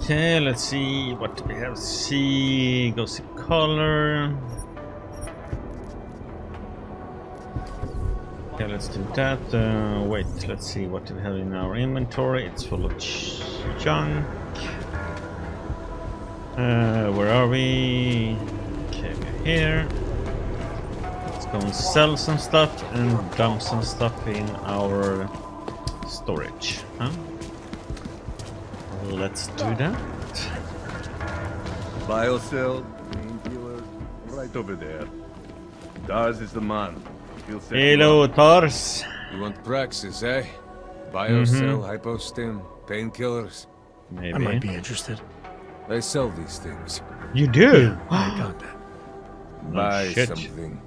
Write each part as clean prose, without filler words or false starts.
Okay, let's see what do we have. See, go see color. Okay, let's do that. Wait, let's see what do we have in our inventory. It's full of junk. Where are we? Okay, we're here. Let's go and sell some stuff and dump some stuff in our storage. Huh? Let's do that. Biocell, painkillers, right over there. Dars is the man. He'll set you Hello, up. Tars. You want Praxis, eh? Biocell, hypostim, painkillers. Maybe. I might be interested. They sell these things. You do? I got that. Buy shit. something.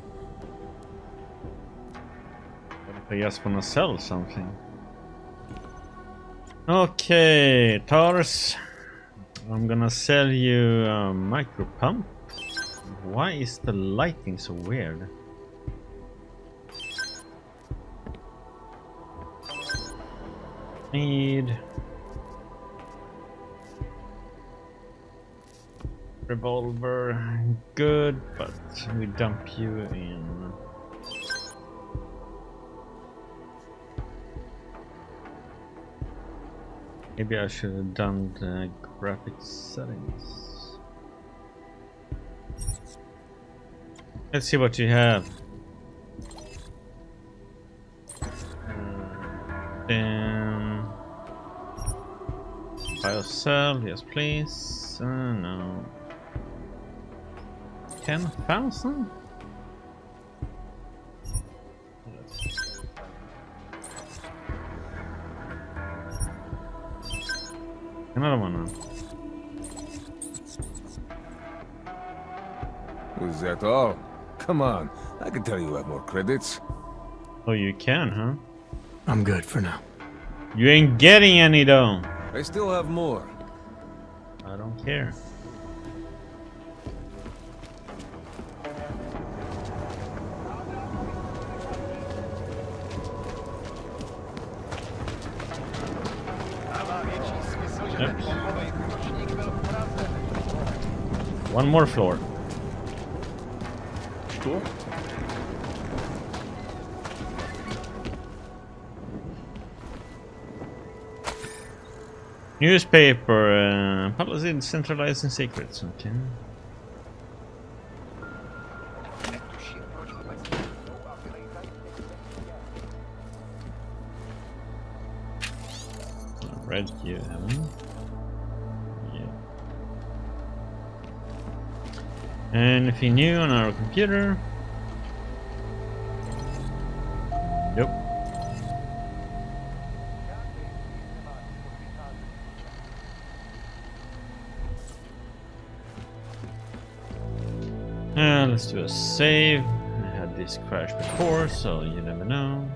What if I just wanna sell something? Okay, Tars. I'm gonna sell you a micro pump. Why is the lighting so weird? Need revolver, good, but we dump you in. Maybe I should have done the graphics settings. Let's see what you have. Then biocell, yes please. No. 10,000? Another one now. Is that all? Come on, I can tell you have more credits. Oh, you can, huh? I'm good for now. You ain't getting any though. I still have more. I don't care. Yep. One more floor. Sure. Newspaper, policy centralizing secrets, okay. Read you, haven't you? Yeah. Anything new on our computer? Yep. Let's do a save. I had this crash before, so you never know.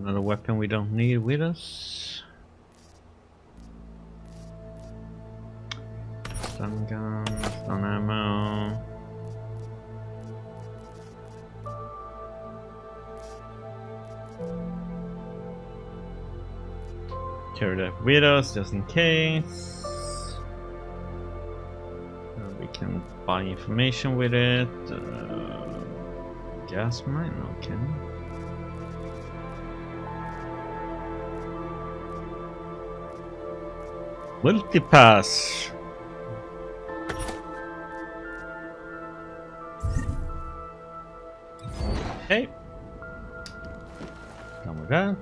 Another weapon we don't need with us. Stun gun, stun ammo. Carry that with us just in case. We can buy information with it. Gas mine, okay. Multipass. Okay. Done with that.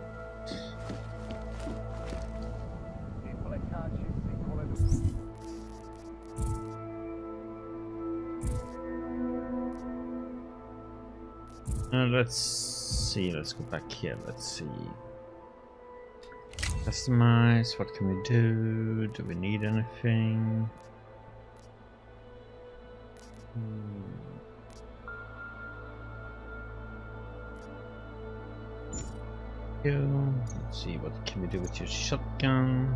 Let's see, let's go back here, let's see. Customize, what can we do? Do we need anything? Let's see, what can we do with your shotgun?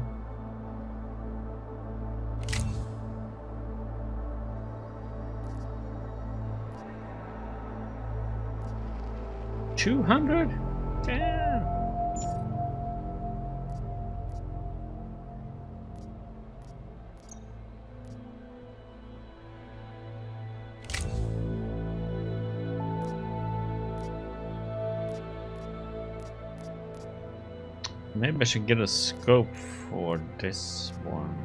$200? Damn. Maybe I should get a scope for this one.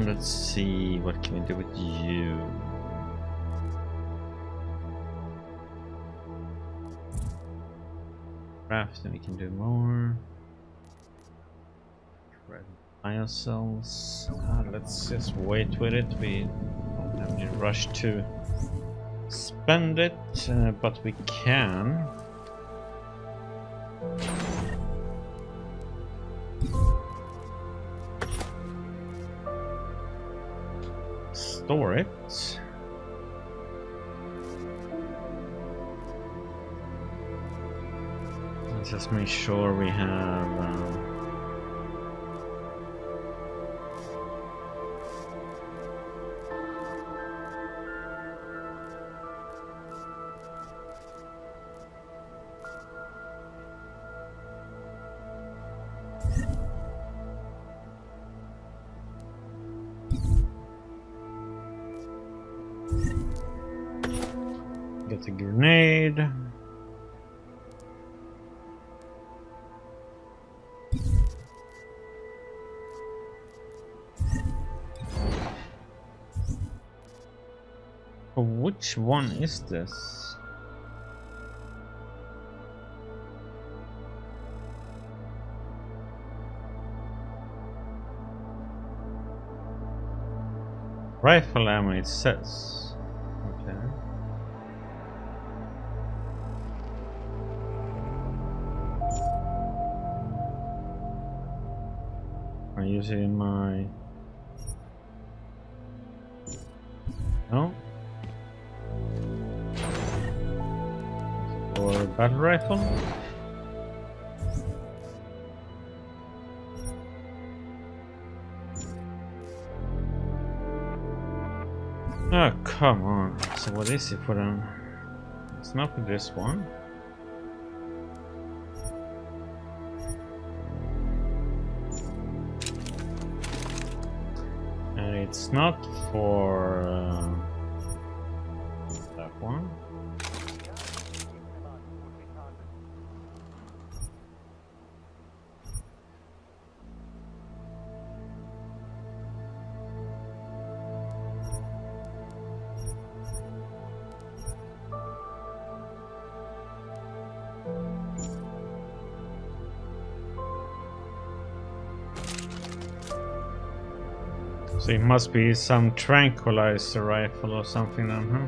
Let's see, what can we do with you? Crafting, we can do more. Biocells. Let's just wait with it. We don't have any rush to spend it, but we can. Store it. Let's just make sure we have get a grenade. Oh, which one is this? Rifle ammo, it says. Okay. I'm using my... No? Or battle rifle? Oh, come on. So what is it for them? It's not for this one. And it's not for that one. So it must be some tranquilizer rifle or something then, huh?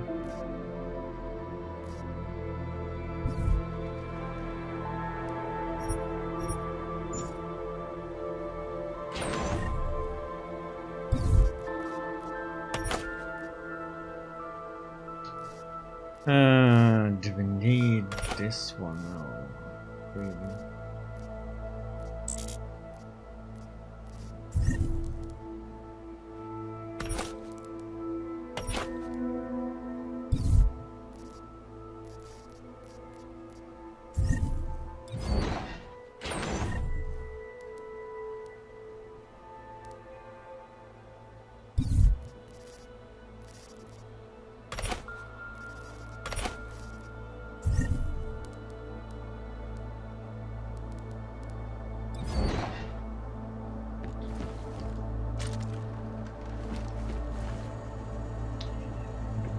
Do we need this one now? Really?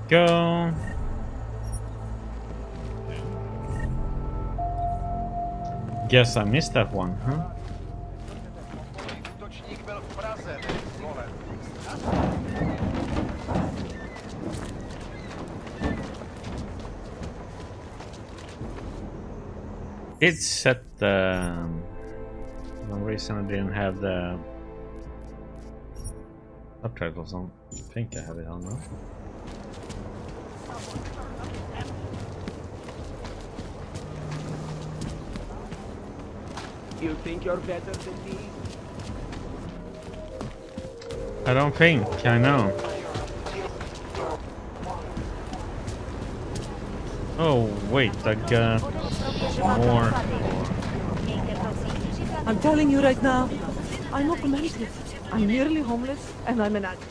Go. Guess I missed that one, huh? did set the... For some reason I didn't have the subtitles on. I think I have it on now. You think you're better than me? I don't think I know. Oh wait, I got more. I'm telling you right now, I'm augmented. I'm nearly homeless, and I'm an addict.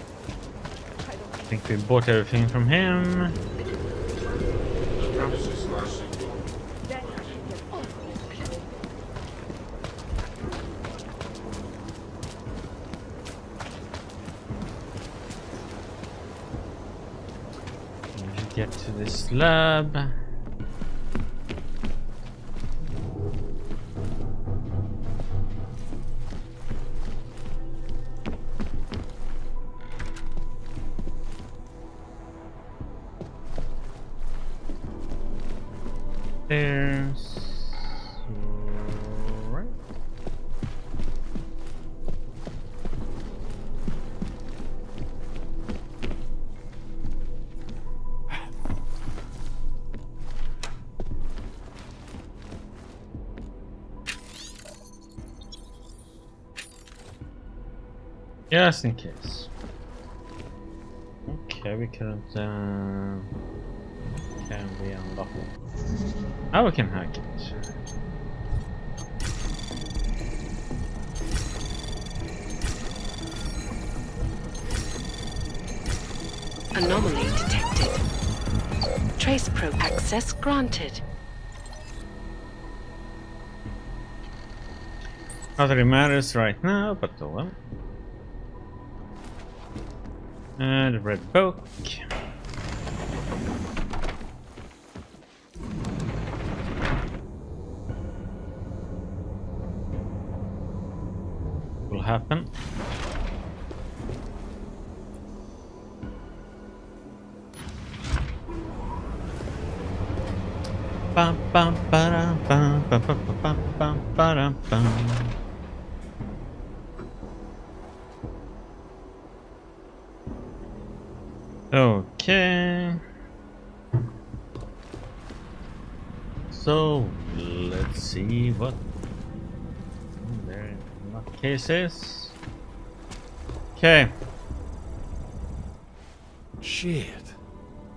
I think we bought everything from him. Get to this lab. There's right. Just in case. Okay, we couldn't. Can we unlock it? Now we can hack it. Anomaly detected. Trace probe access granted. Not that it matters right now, but oh well. And the red book. Will happen. Bum bum ba bum bum bum bum bum bum. Okay. So let's see what there not cases. Okay. Shit.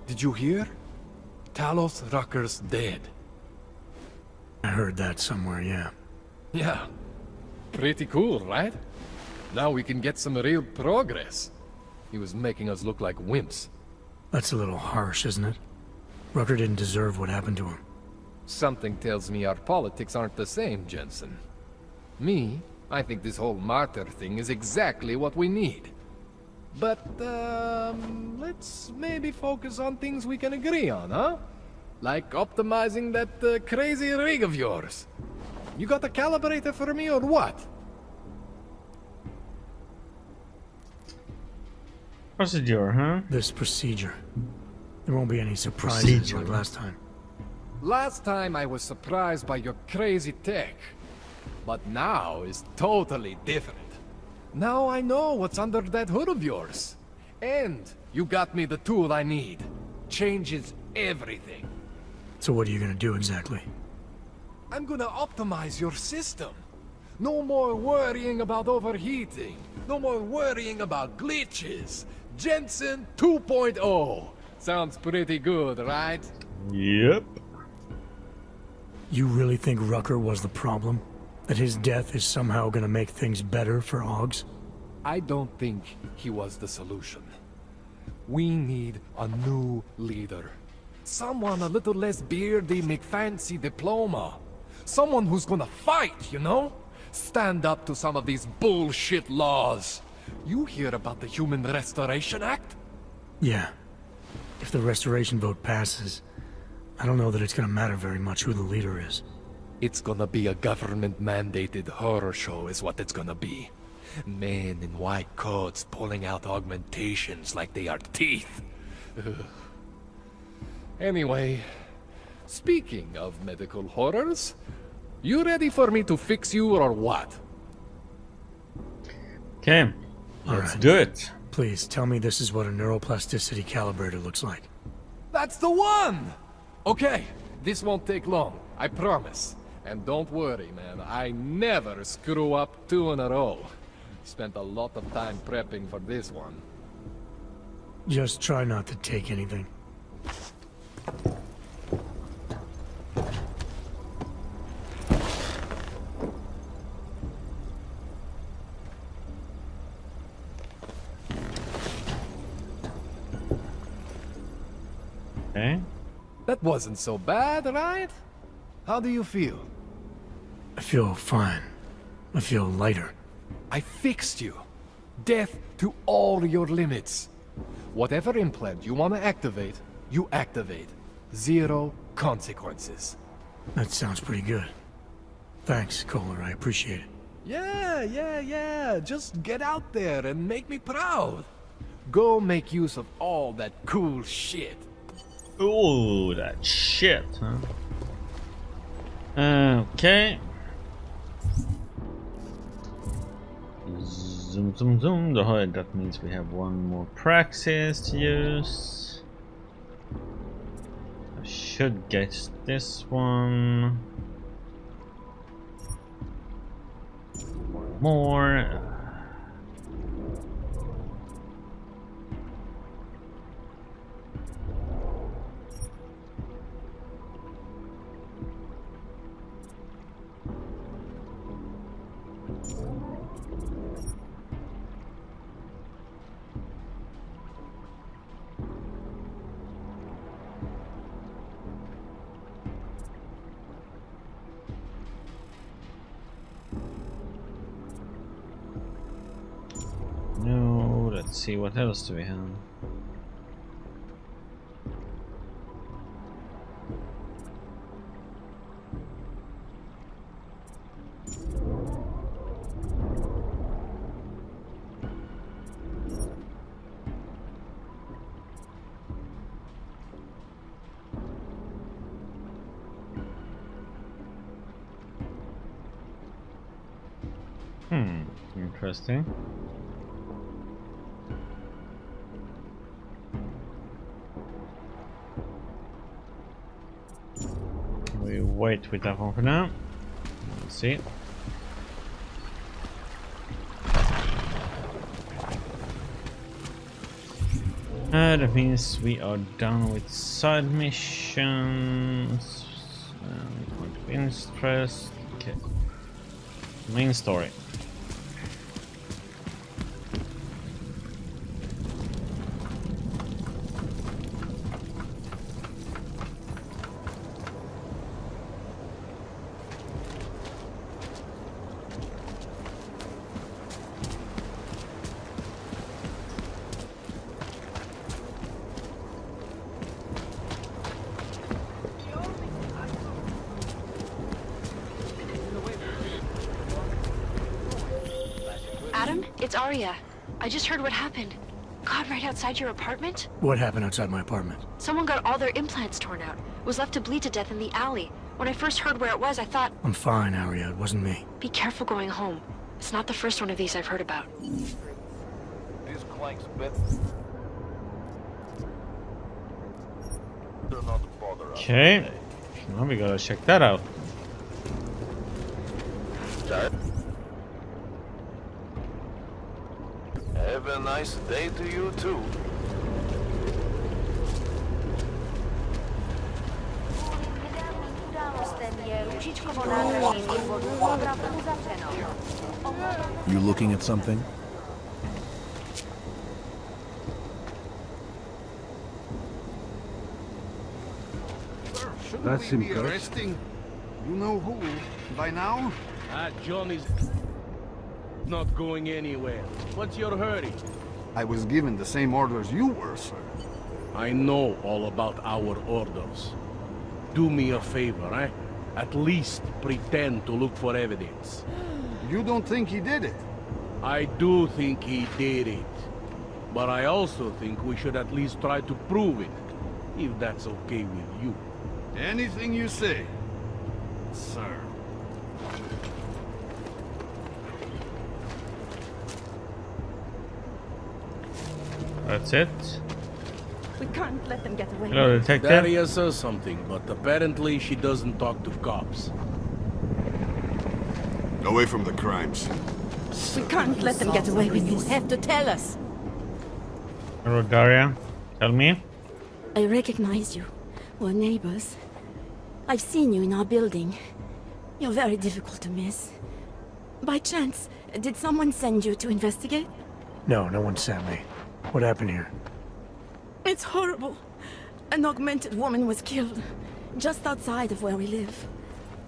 Did you hear? Talos Rucker's dead. I heard that somewhere, yeah. Yeah. Pretty cool, right? Now we can get some real progress. He was making us look like wimps. That's a little harsh, isn't it? Rucker didn't deserve what happened to him. Something tells me our politics aren't the same, Jensen. Me, I think this whole martyr thing is exactly what we need. But, let's maybe focus on things we can agree on, huh? Like optimizing that crazy rig of yours. You got a calibrator for me or what? Procedure, huh? This procedure. There won't be any surprises Procedure. like last time. Last time I was surprised by your crazy tech. But now is totally different. Now I know what's under that hood of yours. And you got me the tool I need. Changes everything. So what are you gonna do exactly? I'm gonna optimize your system. No more worrying about overheating. No more worrying about glitches. Jensen 2.0. Sounds pretty good, right? Yep. You really think Rucker was the problem? That his death is somehow gonna make things better for Augs? I don't think he was the solution. We need a new leader. Someone a little less beardy McFancy diploma. Someone who's gonna fight, you know? Stand up to some of these bullshit laws. You hear about the Human Restoration Act? Yeah. If the restoration vote passes, I don't know that it's gonna matter very much who the leader is. It's gonna be a government-mandated horror show is what it's gonna be. Men in white coats pulling out augmentations like they are teeth. Ugh. Anyway, speaking of medical horrors, You ready for me to fix you or what? Okay, let's Alright. do it. Please tell me this is what a neuroplasticity calibrator looks like. That's the one! Okay, this won't take long, I promise. And don't worry, man, I never screw up 2 in a row. Spent a lot of time prepping for this one. Just try not to take anything. Okay. That wasn't so bad, right? How do you feel? I feel fine. I feel lighter. I fixed you. Death to all your limits. Whatever implant you want to activate, you activate. 0 consequences. That sounds pretty good. Thanks, Kohler. I appreciate it. Yeah. Just get out there and make me proud. Go make use of all that cool shit. Ooh, that shit, huh? Okay. Zoom, zoom, zoom. That means we have one more praxis to use. I should get this one. One more. No, let's see, what else do we have? Interesting. We wait with that one for now. Let's see. That means we are done with side missions. Point of interest. Okay. Main story. Adam, it's Arya. I just heard what happened. God, right outside your apartment? What happened outside my apartment? Someone got all their implants torn out. Was left to bleed to death in the alley. When I first heard where it was, I thought... I'm fine, Arya. It wasn't me. Be careful going home. It's not the first one of these I've heard about. This clank's bit. Do not bother us. Okay. Now we gotta check that out. Have a nice day to you too. You looking at something? That's impressive. Arresting you know who by now? Johnny's not going anywhere. What's your hurry? I was given the same orders you were, sir. I know all about our orders. Do me a favor, eh? At least pretend to look for evidence. You don't think he did it? I do think he did it. But I also think we should at least try to prove it. If that's okay with you. Anything you say, sir. That's it. We can't let them get away. Hello, detective. Daria says something, but apparently she doesn't talk to cops. Away from the crimes. We can't let them get away with this. You have to tell us. Hello, Daria. Tell me. I recognize you. We're neighbors. I've seen you in our building. You're very difficult to miss. By chance, did someone send you to investigate? No, no one sent me. What happened here? It's horrible. An augmented woman was killed, just outside of where we live.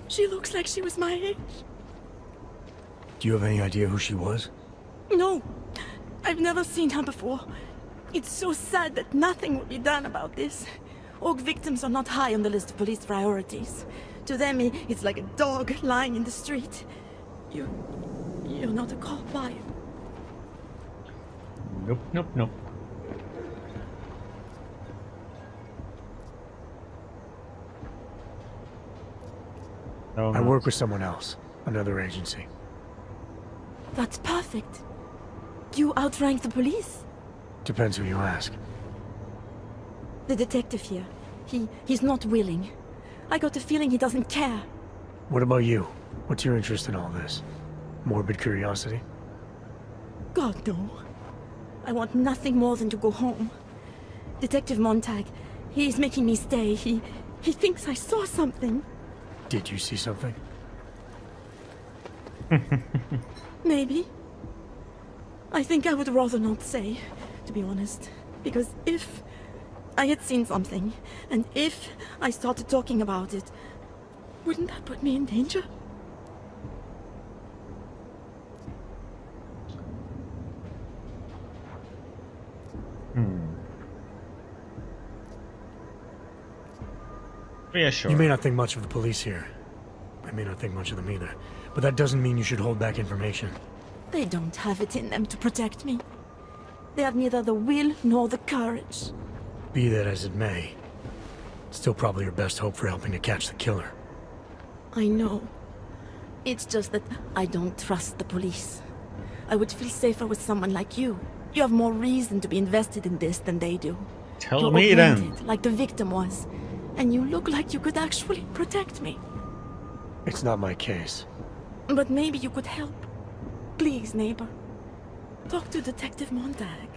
She looks like she was my age. Do you have any idea who she was? No, I've never seen her before. It's so sad that nothing will be done about this. Aug victims are not high on the list of police priorities. To them, it's like a dog lying in the street. You're not a cop, are you? Nope, nope, nope. Oh, I work with someone else, another agency. That's perfect. You outrank the police? Depends who you ask. The detective here, he's not willing. I got the feeling he doesn't care. What about you? What's your interest in all this? Morbid curiosity? God, no. I want nothing more than to go home. Detective Montag, he's making me stay. He thinks I saw something. Did you see something? Maybe. I think I would rather not say, to be honest. Because if I had seen something, and if I started talking about it, wouldn't that put me in danger? Yeah, sure. You may not think much of the police here. I may not think much of them either. But that doesn't mean you should hold back information. They don't have it in them to protect me. They have neither the will nor the courage. Be that as it may, still probably your best hope for helping to catch the killer. I know. It's just that I don't trust the police. I would feel safer with someone like you. You have more reason to be invested in this than they do. Tell You're me then. augmented, like the victim was. And you look like you could actually protect me. It's not my case. But maybe you could help. Please, neighbor. Talk to Detective Montag.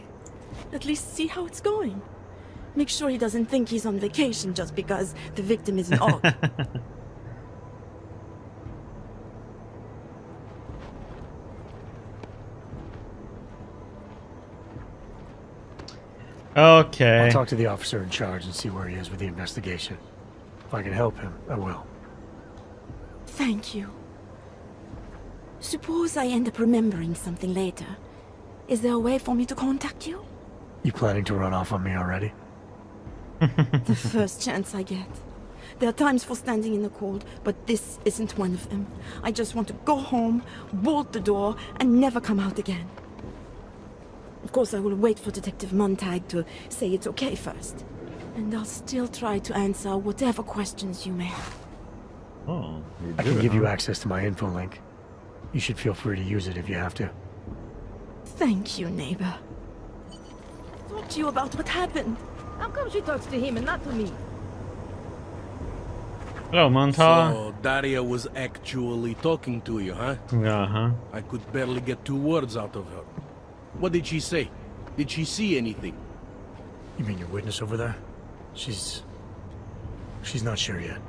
At least see how it's going. Make sure he doesn't think he's on vacation just because the victim is an aug. Okay. I'll talk to the officer in charge and see where he is with the investigation. If I can help him, I will. Thank you. Suppose I end up remembering something later. Is there a way for me to contact you? You planning to run off on me already? The first chance I get. There are times for standing in the cold, but this isn't one of them. I just want to go home, bolt the door, and never come out again. Of course, I will wait for Detective Montag to say it's okay first. And I'll still try to answer whatever questions you may have. Oh, I can give you access to my info link. You should feel free to use it if you have to. Thank you, neighbor. Talk to you about what happened. How come she talks to him and not to me? Hello, Monta. So Daria was actually talking to you, huh? Uh-huh. I could barely get 2 words out of her. What did she say? Did she see anything? You mean your witness over there? She's not sure yet.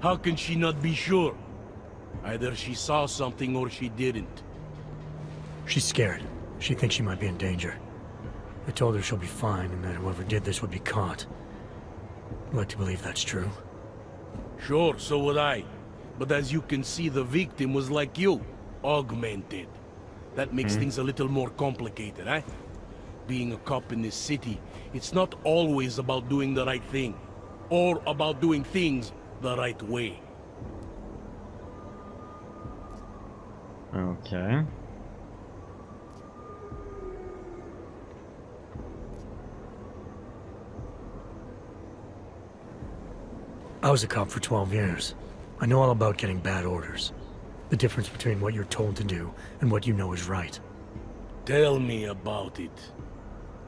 How can she not be sure? Either she saw something or she didn't. She's scared. She thinks she might be in danger. I told her she'll be fine and that whoever did this would be caught. I'd like to believe that's true. Sure, so would I. But as you can see, the victim was like you, augmented. That makes things a little more complicated, eh? Being a cop in this city, it's not always about doing the right thing. Or about doing things the right way. Okay. I was a cop for 12 years. I know all about getting bad orders. The difference between what you're told to do and what you know is right. Tell me about it.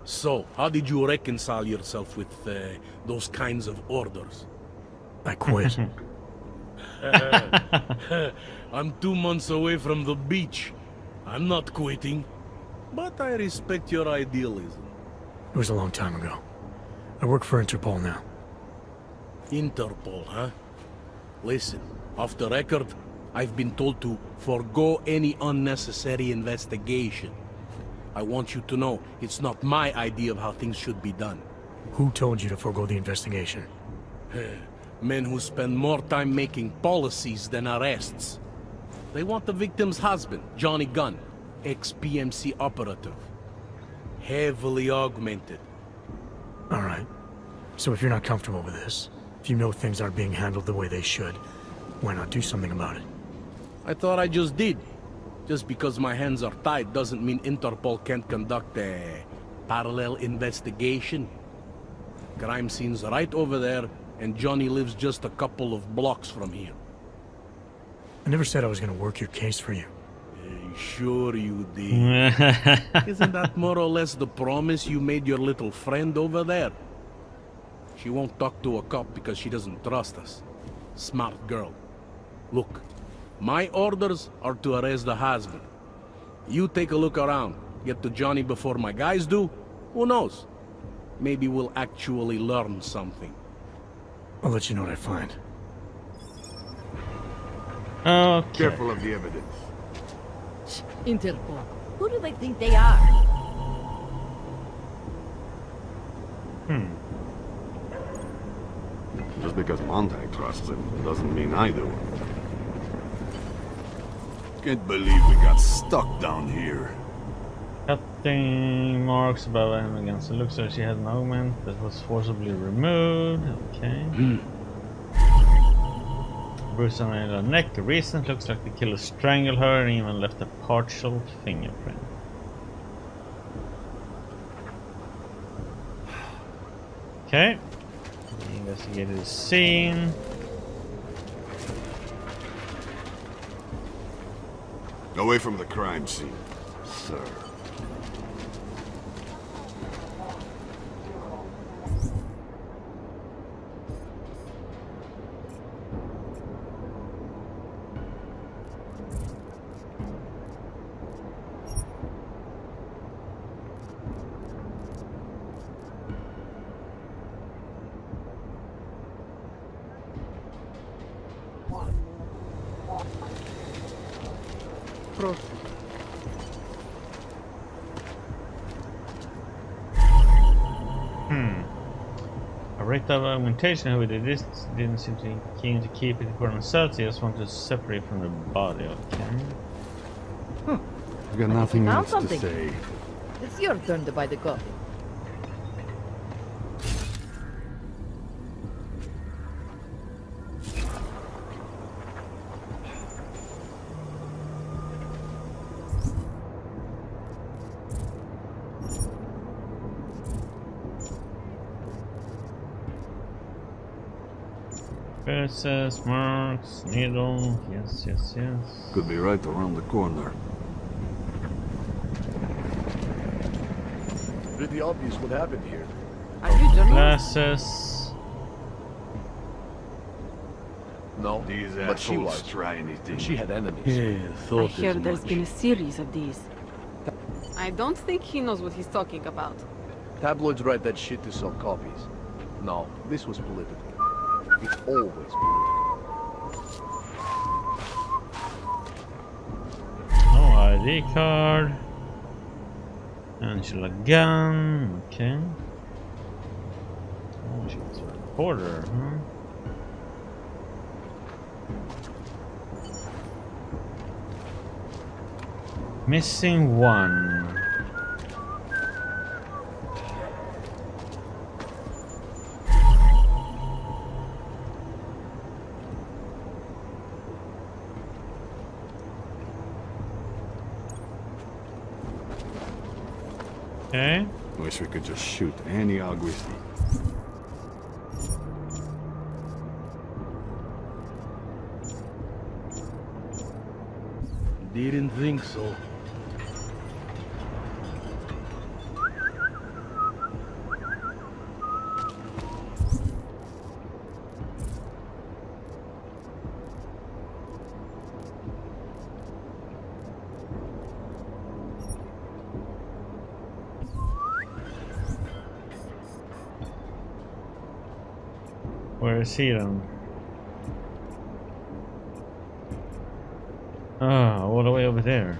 So, how did you reconcile yourself with those kinds of orders? I quit. I'm 2 months away from the beach. I'm not quitting. But I respect your idealism. It was a long time ago. I work for Interpol now. Interpol, huh? Listen, off the record, I've been told to forego any unnecessary investigation. I want you to know it's not my idea of how things should be done. Who told you to forego the investigation? Men who spend more time making policies than arrests. They want the victim's husband, Johnny Gunn, ex-PMC operative. Heavily augmented. All right. So if you're not comfortable with this, if you know things aren't being handled the way they should, why not do something about it? I thought I just did. Just because my hands are tied doesn't mean Interpol can't conduct a parallel investigation. Crime scene's right over there, and Johnny lives just a couple of blocks from here. I never said I was going to work your case for you. Sure you did. Isn't that more or less the promise you made your little friend over there? She won't talk to a cop because she doesn't trust us. Smart girl. Look, my orders are to arrest the husband. You take a look around. Get to Johnny before my guys do. Who knows? Maybe we'll actually learn something. I'll let you know what I find. Okay. Careful of the evidence. Interpol. Who do they think they are? Just because Montag trusts him doesn't mean I do. Can't believe we got stuck down here. Cutting marks above him against the looks like she had an augment that was forcibly removed. Okay. Bruise on her neck. Recent looks like the killer strangled her and even left a partial fingerprint. Okay. Investigated the scene. Away from the crime scene, sir. A rate of augmentation who did this didn't seem to be keen to keep it for themselves. He just wanted to separate from the body. Okay. I've got nothing Found else something. to say. It's your turn to buy the coffee. Versus marks, needle. Yes, yes, yes. Could be right around the corner. Pretty obvious what happened here. Are you journalist? Glasses. No, These but she assholes was. try anything. She had enemies. Yeah, I thought hear as there's much. been a series of these. I don't think he knows what he's talking about. Tabloids write that shit to sell copies. No, this was political. It's always political. No ID card. Angela gun. Okay. Oh, she's a reporter, huh? Missing one. Okay. Wish we could just shoot any Augusti. Didn't think so. Where is he then? Ah, all the way over there.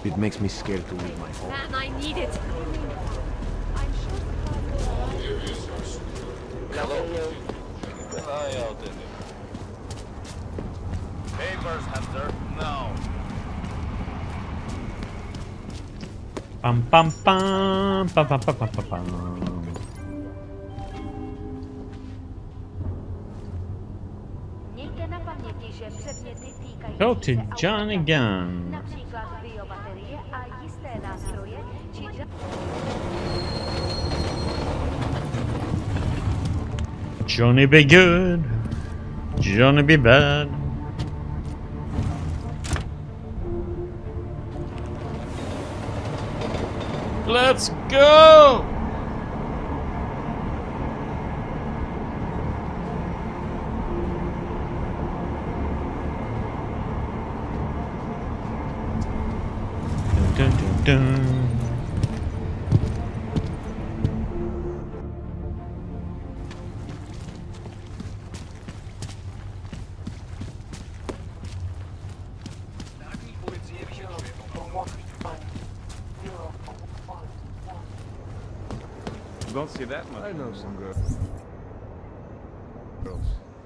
It makes me scared to leave my home. Man, I need it. Hello. Keep an eye out in it. Papers, Hunter. Now. Pam pam pam pam pam pam pam pam pam. Go to Johnny Gunn. Johnny be good, Johnny be bad. Let's go! Dun, dun, dun. You don't see that much. I know some girls.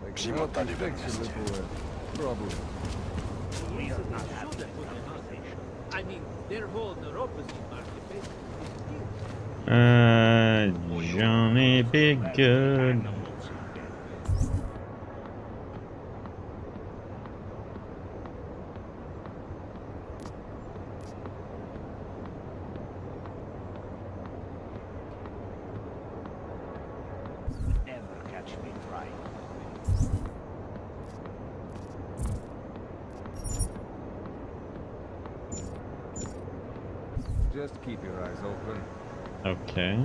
Like probably. I mean, their whole neuropathy Johnny be good. Just keep your eyes open. Okay.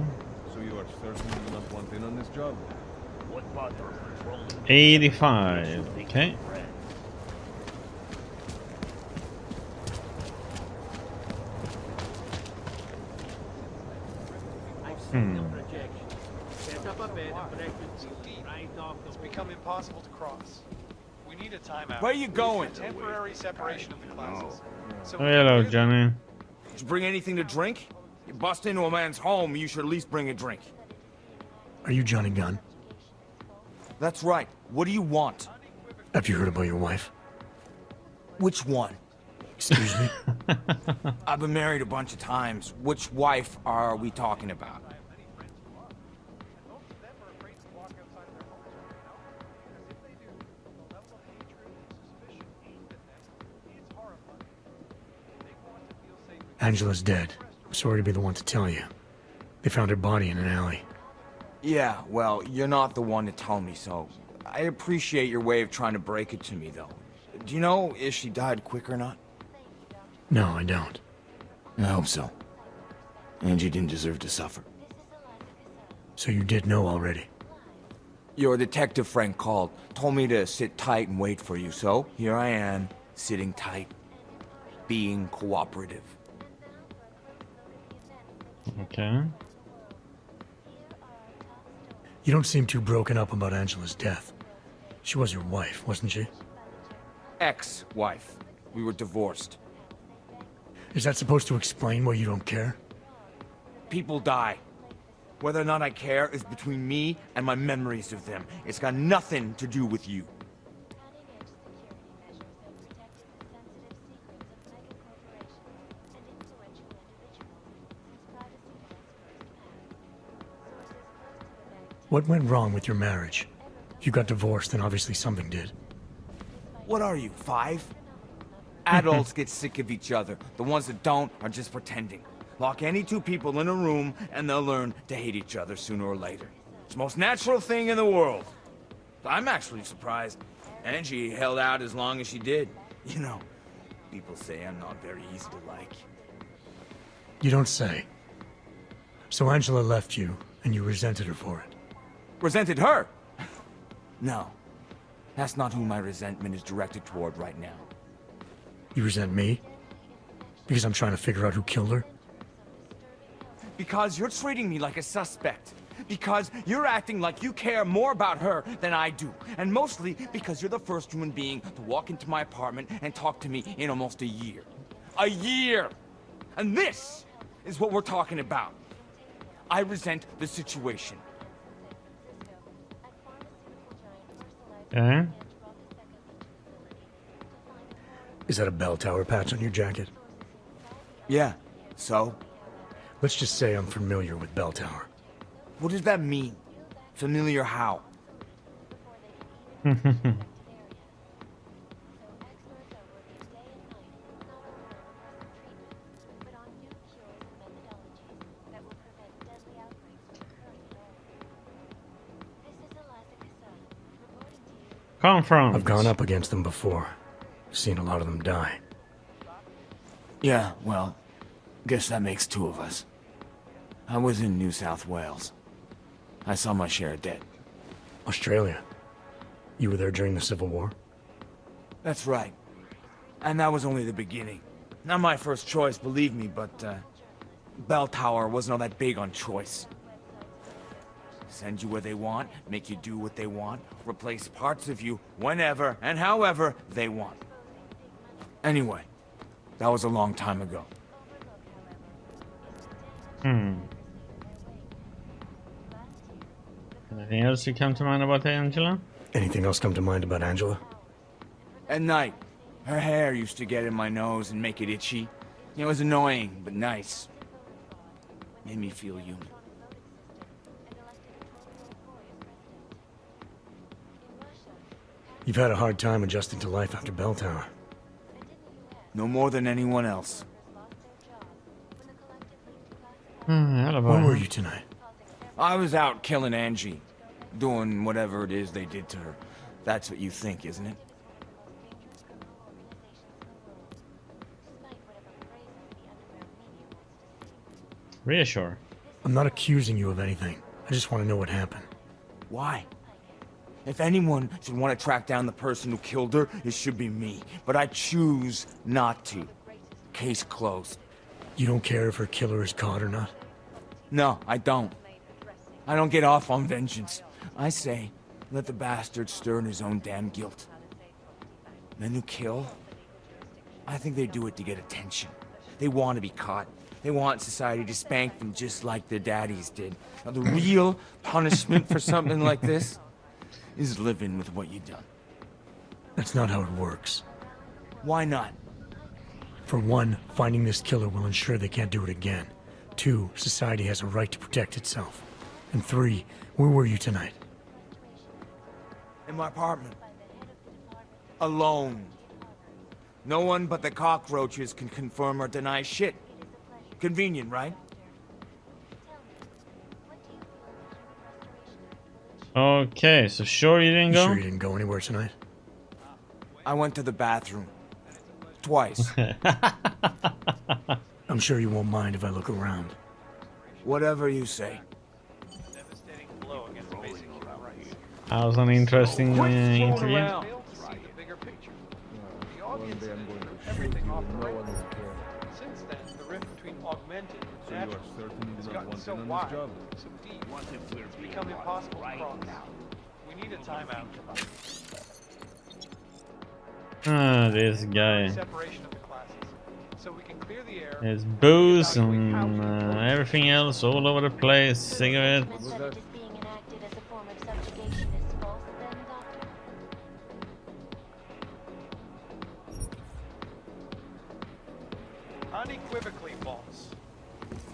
So you are certain you do not want in on this job? 85. Okay. It's become impossible to cross. We need a timeout. Where are you going? Temporary separation of the classes. So Oh, hello, Johnny. Did you bring anything to drink? You bust into a man's home, you should at least bring a drink. Are you Johnny Gunn? That's right. What do you want? Have you heard about your wife? Which one? Excuse me? I've been married a bunch of times. Which wife are we talking about? Angela's dead. I'm sorry to be the one to tell you. They found her body in an alley. Yeah, well, you're not the one to tell me, so I appreciate your way of trying to break it to me, though. Do you know if she died quick or not? No, I don't. I hope so. Angie didn't deserve to suffer. So you did know already? Your detective friend called, told me to sit tight and wait for you, so here I am, sitting tight, being cooperative. Okay. You don't seem too broken up about Angela's death. She was your wife, wasn't she? Ex-wife. We were divorced. Is that supposed to explain why you don't care? People die. Whether or not I care is between me and my memories of them. It's got nothing to do with you. What went wrong with your marriage? If you got divorced, then obviously something did. What are you, 5? Adults get sick of each other. The ones that don't are just pretending. Lock any two people in a room, and they'll learn to hate each other sooner or later. It's the most natural thing in the world. I'm actually surprised Angie held out as long as she did. You know, people say I'm not very easy to like. You don't say. So Angela left you, and you resented her for it. Resented her? No. That's not who my resentment is directed toward right now. You resent me? Because I'm trying to figure out who killed her? Because you're treating me like a suspect. because you're acting like you care more about her than I do. And mostly because you're the first human being to walk into my apartment and talk to me in almost a year. A year! And this is what we're talking about. I resent the situation. Okay. Is that a bell tower patch on your jacket? Yeah, so? Let's just say I'm familiar with bell tower. What does that mean? Familiar how? Come from? I've gone up against them before. Seen a lot of them die. Yeah, well, guess that makes two of us. I was in New South Wales. I saw my share of dead. Australia. You were there during the Civil War? That's right. And that was only the beginning. Not my first choice, believe me, but, Bell Tower wasn't all that big on choice. Send you where they want, make you do what they want, replace parts of you whenever and however they want. Anyway, that was a long time ago. Anything else you come to mind about Angela? Anything else come to mind about Angela? At night, her hair used to get in my nose and make it itchy. It was annoying, but nice. Made me feel human. You've had a hard time adjusting to life after Bell Tower. No more than anyone else. Where were you tonight? I was out killing Angie. Doing whatever it is they did to her. That's what you think, isn't it? Reassure. I'm not accusing you of anything. I just want to know what happened. Why? If anyone should want to track down the person who killed her, it should be me. But I choose not to. Case closed. You don't care if her killer is caught or not? No, I don't. I don't get off on vengeance. I say, let the bastard stir in his own damn guilt. Men who kill, I think they do it to get attention. They want to be caught. They want society to spank them just like their daddies did. Now, the real punishment for something like this is living with what you've done. That's not how it works. Why not? For one, finding this killer will ensure they can't do it again. 2, society has a right to protect itself. And 3, where were you tonight? In my apartment. Alone. No one but the cockroaches can confirm or deny shit. Convenient, right? Okay, so sure you didn't go? Sure you didn't go anywhere tonight? I went to the bathroom. Twice. I'm sure you won't mind if I look around. Whatever you say. That was an interesting interview. Since then, the rift between augmented and natural has gotten so wide, so deep, it's become impossible to cross. We need a timeout. Ah, this guy. Separation of the classes, so we can clear the air. There's booze and everything else all over the place. Cigarettes. Unequivocally false.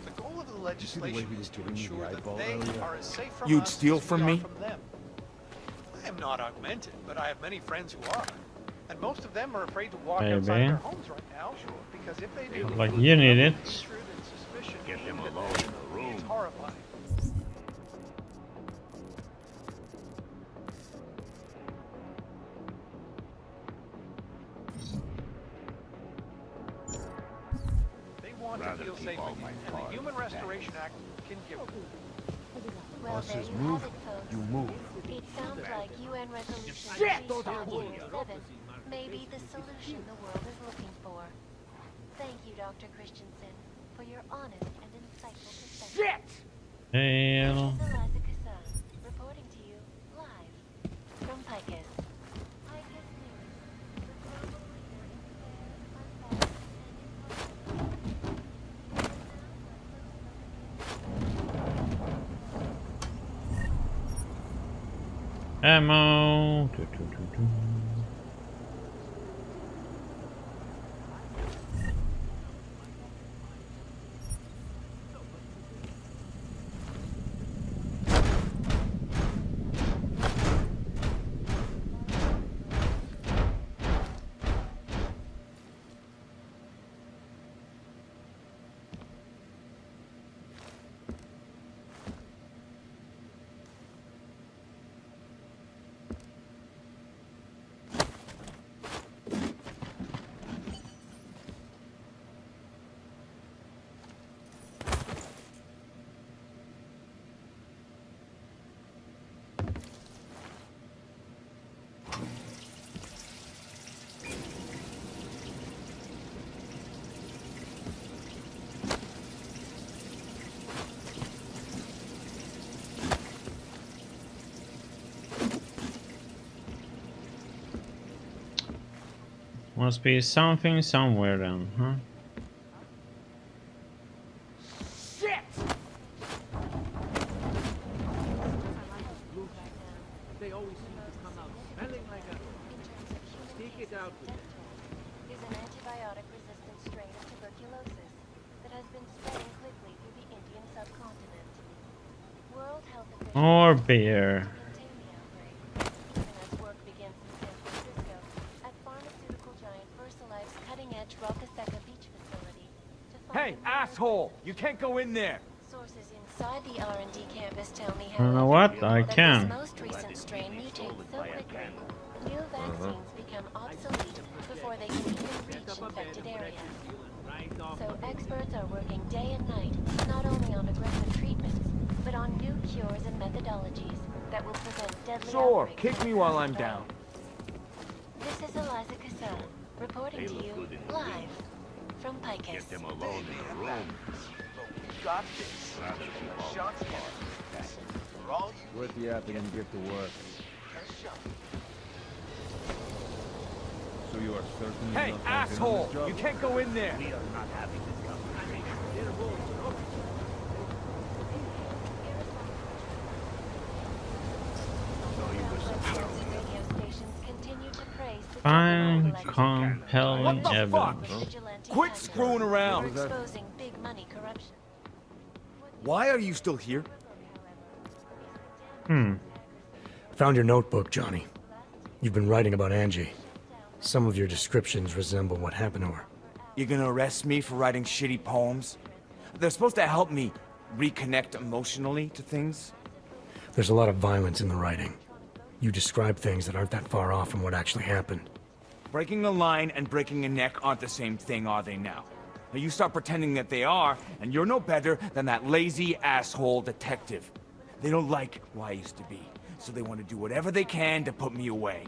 The goal of the legislation is to ensure that they are as safe from You'd us steal as we from are me? from them. I am not augmented, but I have many friends who are. And most of them are afraid to walk outside their homes right now, because if they do, Like you need it. get them alone in the room. It's horrifying. They want to feel safe again, and the Human Restoration Act can give them. Boss says move, you move. It sounds like UN Resolution 3.7 may be the solution the world is looking for. Thank you, Dr. Christensen, for your honest and insightful perspective. Hell. Eliza Picus. Picus News, the global leader in fair, unfettered Ammo. Must be something somewhere then, huh? Shit! They always seem to come out smelling like a... Take it out with them. is an antibiotic-resistant strain of tuberculosis that has been spreading quickly through the Indian subcontinent. World Health officials Or beer. contain the outbreak, even as work begins in San Francisco at pharmaceutical giant VersaLife's cutting-edge Rockasecca Beach facility. Hey, asshole! You can't go in there! Sources inside the R&D campus tell me, You know however, what? I that can. this most recent strain mutates so quickly, new vaccines become obsolete before they can even reach infected areas. So experts are working day and night, not only on aggressive treatments, but on new cures and methodologies that will prevent deadly Sure, outbreaks. kick me while I'm down. This is Eliza Cassell, reporting to you live from Picus. Get them alone in the room. Got this. Shots for all you Worth the effort and get to work. So you are certain Hey, you're not asshole! this job? You can't go in there! We are not having this conversation. Radio stations continue to praise the Find election compelling What the evidence. fuck? vigilante Quit hackers screwing around. who are exposing big money corruption. Why are you still here? Found your notebook, Johnny. You've been writing about Angie. Some of your descriptions resemble what happened to her. You gonna arrest me for writing shitty poems? They're supposed to help me reconnect emotionally to things. There's a lot of violence in the writing. You describe things that aren't that far off from what actually happened. Breaking a line and breaking a neck aren't the same thing, are they now? Now you start pretending that they are, and you're no better than that lazy asshole detective. They don't like who I used to be, so they want to do whatever they can to put me away.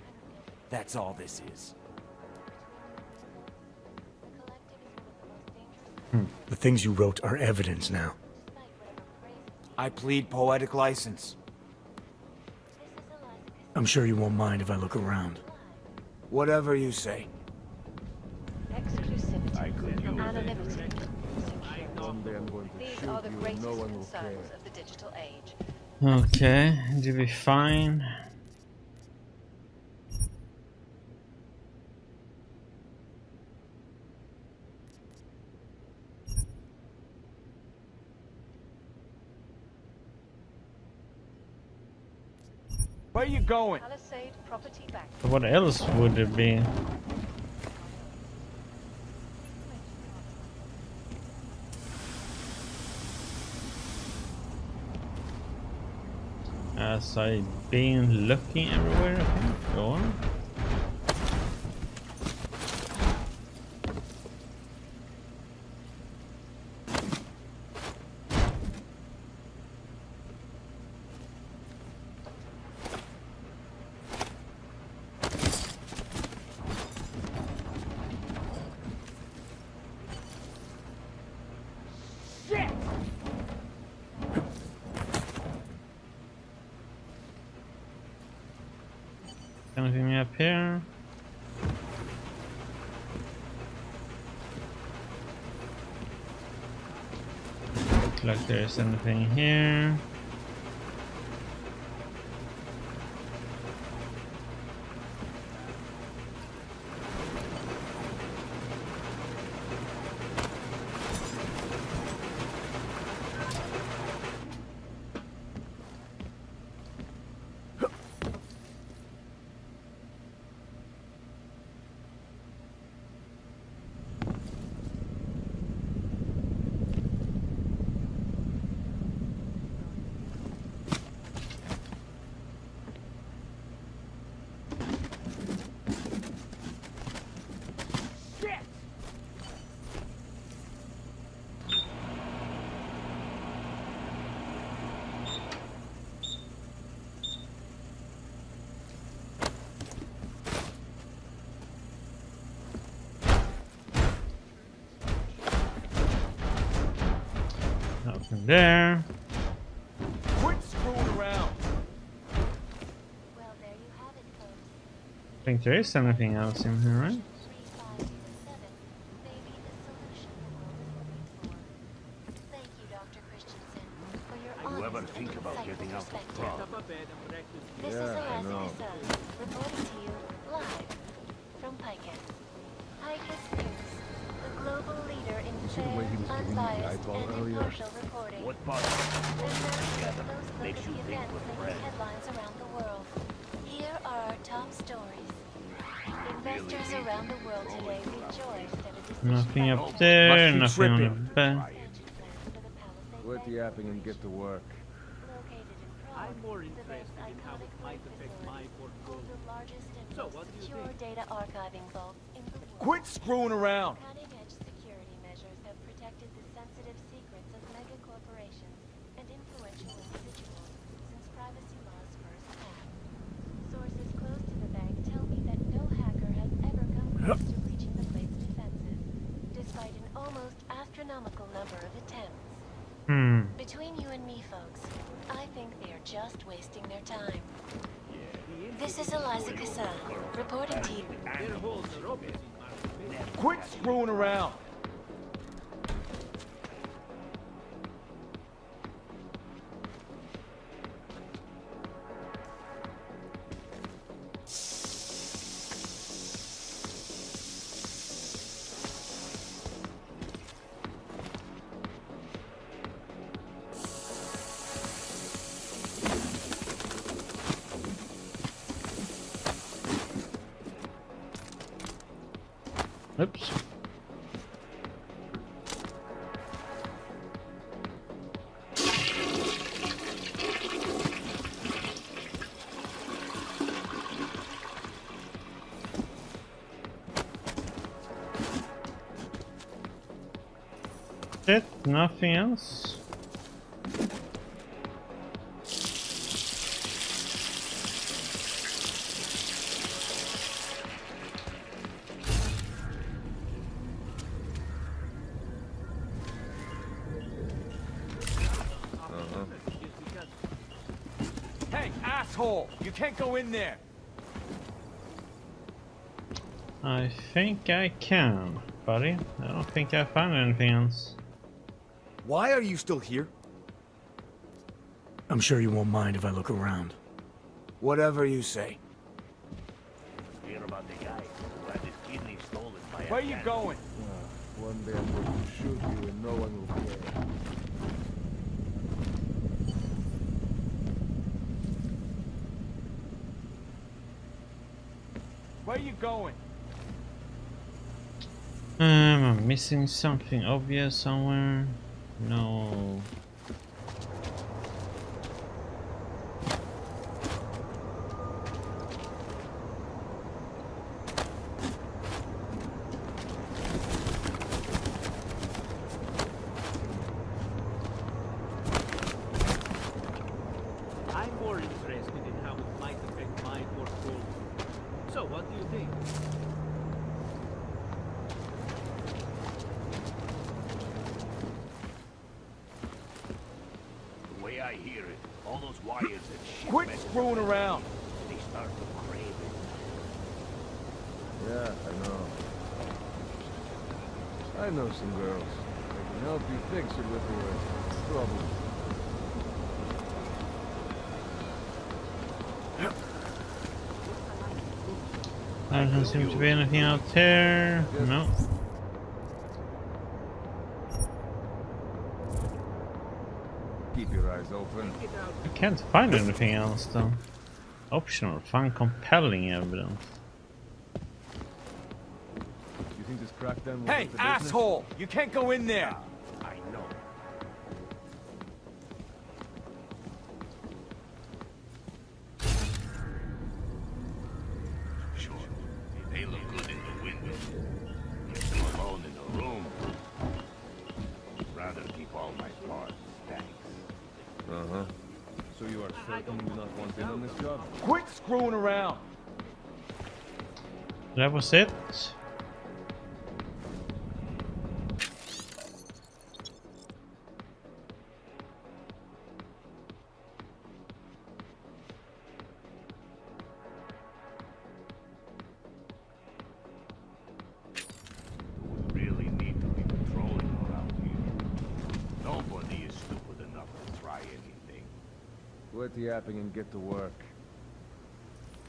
That's all this is. The things you wrote are evidence now. I plead poetic license. I'm sure you won't mind if I look around. Whatever you say. Exclusivity, anonymity, One day I'm going to these shoot are the you and greatest no one will concerns care. of the digital age. Okay, did we find? Where you going? Palisade property back. What else would it be? As I've been looking everywhere, I think. Go on. anything up here? Look like there's anything here. Nothing there. Quit screwing around. I think there is anything else in here, right? You ever think about getting out of Prague? This is Eliza Cassell, reporting to you live from Picus. Picus News, the global leader in fair, unbiased, and impartial reporting. What part of it makes you think with bread? Headlines around the world. Here are our top stories. Investors around the world today rejoice at a decision. Nothing up there, nothing on the back. Quit yapping and get to work. I'm more interested in how it might affect my portfolio. The largest and So, most what do you secure think? data archiving vault in the world. Quit screwing around. Cutting-edge security measures have protected the sensitive secrets of mega corporations and influential individuals since privacy laws first passed. Sources close to the bank tell me that no hacker has ever come close to breaching the plate's defenses, despite an almost astronomical number of attempts. Between you and me, folks, I think they are just wasting their time. This is Eliza Cassell, reporting to you. Quit screwing around. Oops. That's it, nothing else. Hey, asshole! You can't go in there. I think I can, buddy. I don't think I found anything else. Why are you still here? I'm sure you won't mind if I look around. Whatever you say. Hear about the guy who had his kidney stolen by Where are you going? One day I'm going to shoot you and no one will care. Where are you going? I'm missing something obvious somewhere. No. I'm more interested in how it might affect my portfolio. So, what do you think? The way I hear it, all those wires and shit. Quit screwing around. They start to crave it. Yeah, I know some girls. They can help you fix it with your trouble. There doesn't seem to be anything out there. No. Keep your eyes open. I can't find anything else though. Optional, find compelling evidence. You think this crackdown will Hey, hurt the business? asshole! You can't go in there! I know. Sure. They look good in the window. Keep them alone in the room. Rather keep all my parts. Thanks. Uh-huh. So you are certain you do not want in on this job? Quit screwing around! That was it. We really need to be patrolling around here. Nobody is stupid enough to try anything. Quit yapping and get to work.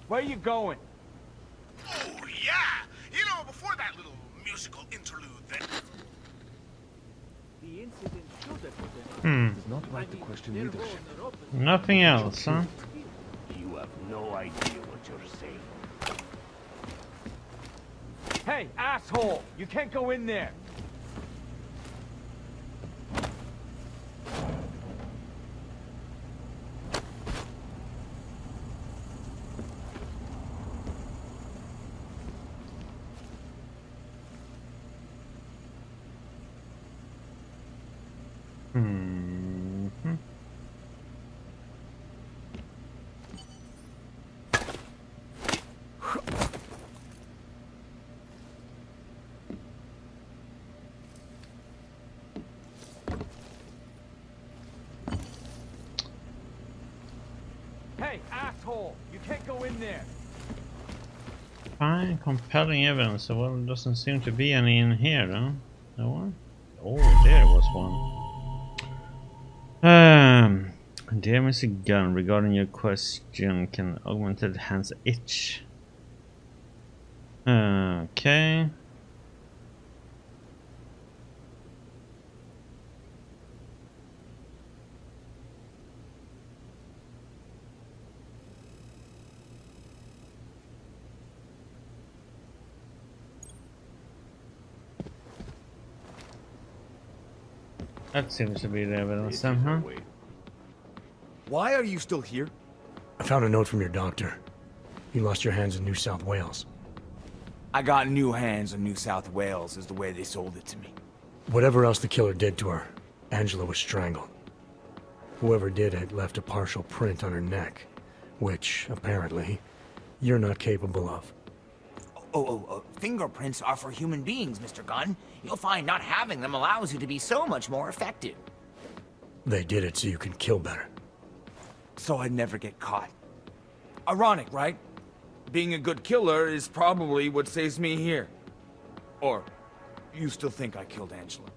Where you going? Oh, yeah! You know, before that little musical interlude that... The incident should have been. It's not right to question leadership. Nothing else, huh? You have no idea what you're saying. Hey, asshole! You can't go in there! Hey, asshole! You can't go in there! Find compelling evidence. Well, there doesn't seem to be any in here, though. No one? Oh, there was one. Dear Mr. Gunn, regarding your question, can augmented hands itch? Okay. That seems to be the evidence then, huh? Why are you still here? I found a note from your doctor. You lost your hands in New South Wales. I got new hands in New South Wales, is the way they sold it to me. Whatever else the killer did to her, Angela was strangled. Whoever did it left a partial print on her neck, which, apparently, you're not capable of. Fingerprints are for human beings, Mr. Gunn. You'll find not having them allows you to be so much more effective. They did it so you can kill better. So I'd never get caught. Ironic, right? Being a good killer is probably what saves me here. Or, you still think I killed Angela?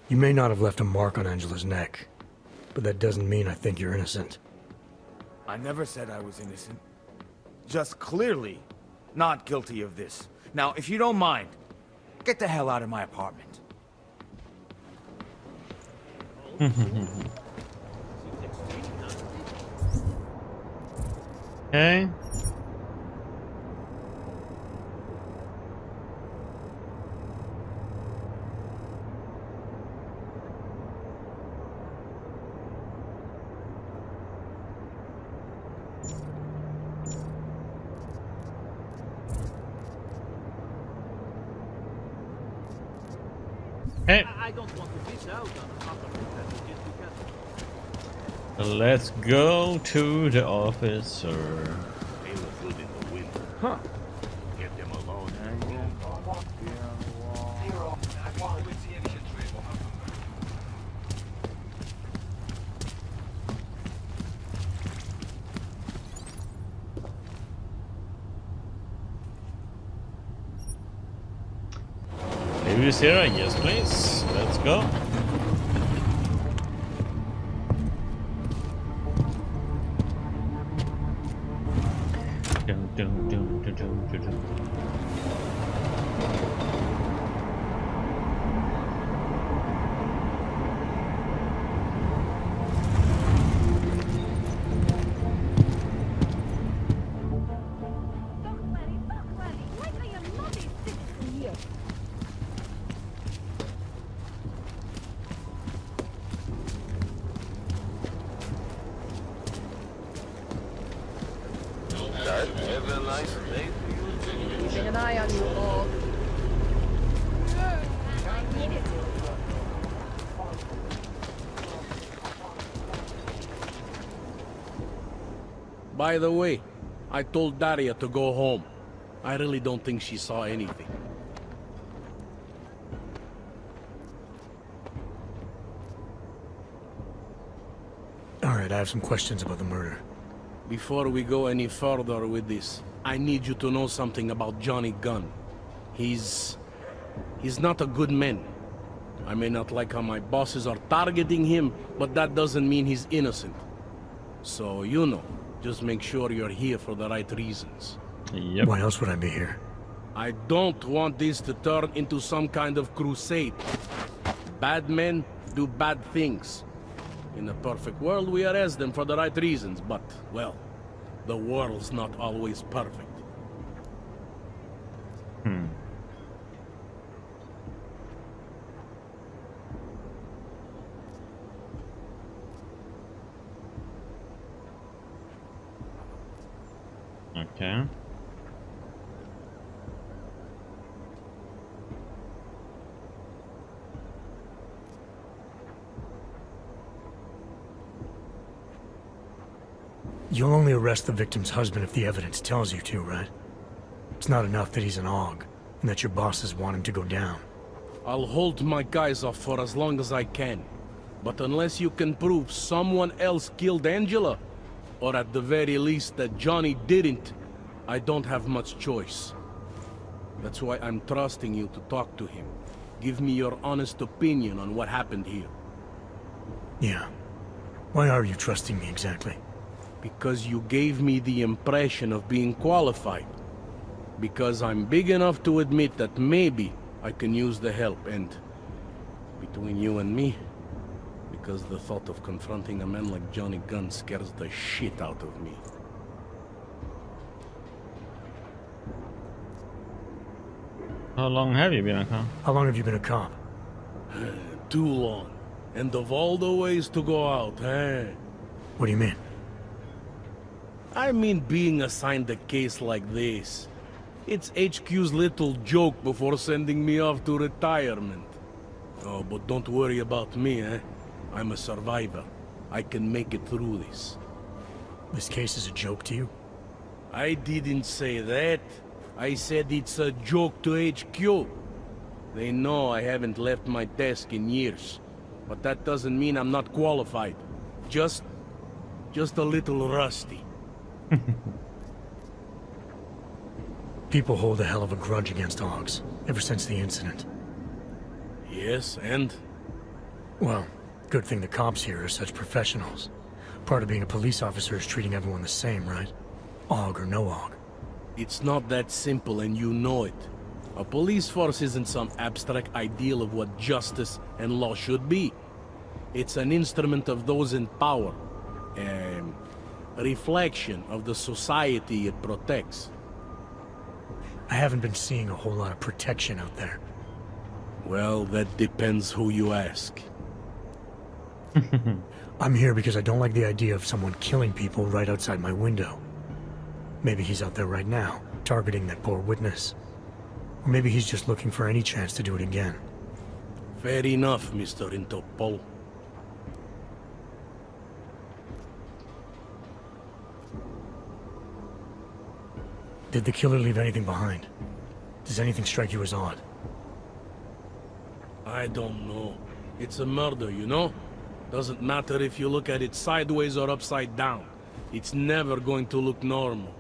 You may not have left a mark on Angela's neck, but that doesn't mean I think you're innocent. I never said I was innocent. Just clearly not guilty of this. Now, if you don't mind, get the hell out of my apartment. Okay. Hey. I don't want to miss out on an opportunity just because. Let's go to the officer. They look good in the window. Huh. Get them is here? Yes, please. Let's go. Dun, dun, dun, dun, dun, dun, dun. Keeping an eye on you all. I need it. By the way, I told Daria to go home. I really don't think she saw anything. Alright, I have some questions about the murder. Before we go any further with this, I need you to know something about Johnny Gunn. He's not a good man. I may not like how my bosses are targeting him, but that doesn't mean he's innocent. So, you know, just make sure you're here for the right reasons. Yep. Why else would I be here? I don't want this to turn into some kind of crusade. Bad men do bad things. In a perfect world, we arrest them for the right reasons, but, well, the world's not always perfect. Okay. You'll only arrest the victim's husband if the evidence tells you to, right? It's not enough that he's an aug, and that your bosses want him to go down. I'll hold my guys off for as long as I can. But unless you can prove someone else killed Angela, or at the very least that Johnny didn't, I don't have much choice. That's why I'm trusting you to talk to him. Give me your honest opinion on what happened here. Yeah. Why are you trusting me exactly? Because you gave me the impression of being qualified. Because I'm big enough to admit that maybe I can use the help, and between you and me, because the thought of confronting a man like Johnny Gunn scares the shit out of me. How long have you been a cop? How long have you been a cop? Too long. And of all the ways to go out, eh? What do you mean? I mean being assigned a case like this. It's HQ's little joke before sending me off to retirement. Oh, but don't worry about me, eh? I'm a survivor. I can make it through this. This case is a joke to you? I didn't say that. I said it's a joke to HQ. They know I haven't left my desk in years. But that doesn't mean I'm not qualified. Just a little rusty. People hold a hell of a grudge against Augs, ever since the incident. Yes, and? Well, good thing the cops here are such professionals. Part of being a police officer is treating everyone the same, right? Aug or no Aug. It's not that simple, and you know it. A police force isn't some abstract ideal of what justice and law should be. It's an instrument of those in power. A reflection of the society it protects. I haven't been seeing a whole lot of protection out there. Well, that depends who you ask. I'm here because I don't like the idea of someone killing people right outside my window. Maybe he's out there right now, targeting that poor witness. Or maybe he's just looking for any chance to do it again. Fair enough, Mr. Interpol. Did the killer leave anything behind? Does anything strike you as odd? I don't know. It's a murder, you know? Doesn't matter if you look at it sideways or upside down. It's never going to look normal.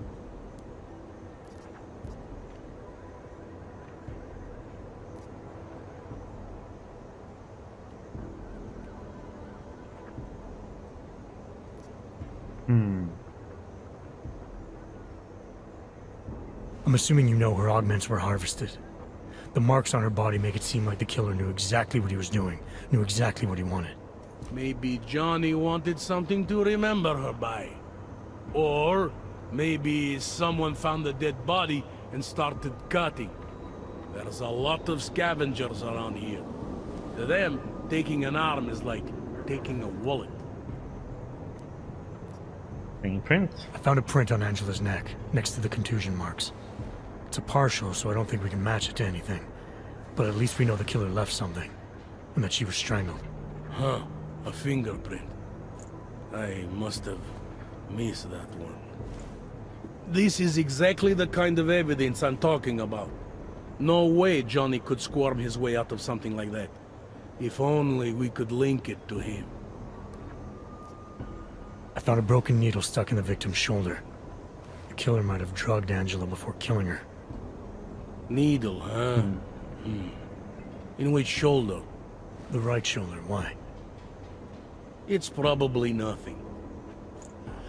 I'm assuming you know her augments were harvested. The marks on her body make it seem like the killer knew exactly what he was doing, knew exactly what he wanted. Maybe Johnny wanted something to remember her by. Or maybe someone found the dead body and started cutting. There's a lot of scavengers around here. To them, taking an arm is like taking a wallet. Fingerprint? I found a print on Angela's neck, next to the contusion marks. It's a partial, so I don't think we can match it to anything. But at least we know the killer left something, and that she was strangled. Huh, a fingerprint. I must have missed that one. This is exactly the kind of evidence I'm talking about. No way Johnny could squirm his way out of something like that. If only we could link it to him. I found a broken needle stuck in the victim's shoulder. The killer might have drugged Angela before killing her. Needle, huh? In which shoulder? The right shoulder, why? It's probably nothing.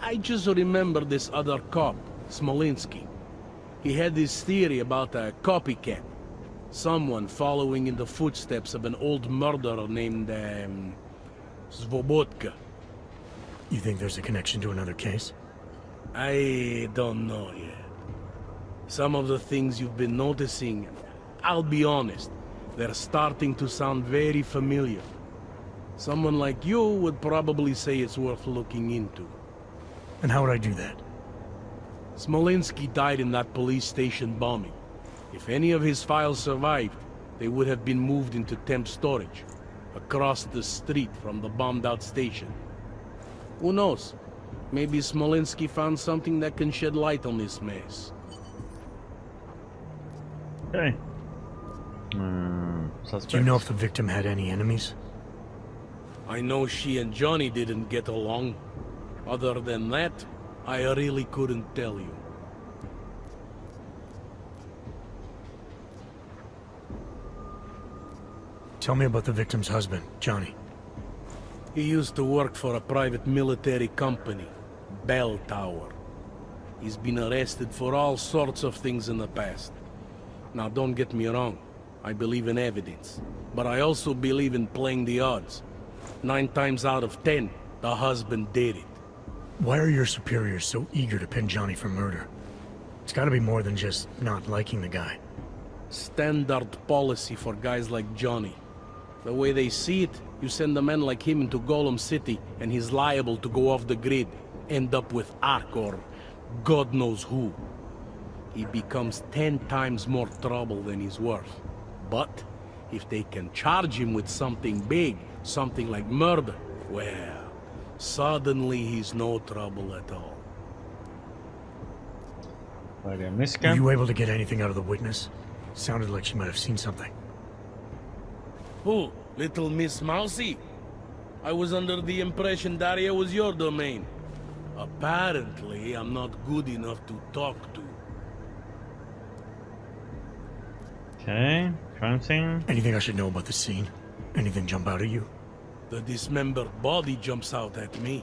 I just remember this other cop, Smolinski. He had this theory about a copycat. Someone following in the footsteps of an old murderer named, Svobotka. You think there's a connection to another case? I don't know yet. Some of the things you've been noticing, I'll be honest, they're starting to sound very familiar. Someone like you would probably say it's worth looking into. And how would I do that? Smolinski died in that police station bombing. If any of his files survived, they would have been moved into temp storage, across the street from the bombed-out station. Who knows? Maybe Smolinski found something that can shed light on this mess. Okay. Do you know if the victim had any enemies? I know she and Johnny didn't get along. Other than that, I really couldn't tell you. Tell me about the victim's husband, Johnny. He used to work for a private military company, Bell Tower. He's been arrested for all sorts of things in the past. Now don't get me wrong, I believe in evidence. But I also believe in playing the odds. 9 times out of 10, the husband did it. Why are your superiors so eager to pin Johnny for murder? It's gotta be more than just not liking the guy. Standard policy for guys like Johnny. The way they see it, you send a man like him into Golem City, and he's liable to go off the grid, end up with Ark or God knows who. He becomes 10 times more trouble than he's worth. But if they can charge him with something big, something like murder, well, suddenly he's no trouble at all. Were you able to get anything out of the witness? Sounded like she might have seen something. Who? Little Miss Mousy? I was under the impression Daria was your domain. Apparently, I'm not good enough to talk to. Okay, crime scene. Anything I should know about the scene? Anything jump out at you? The dismembered body jumps out at me.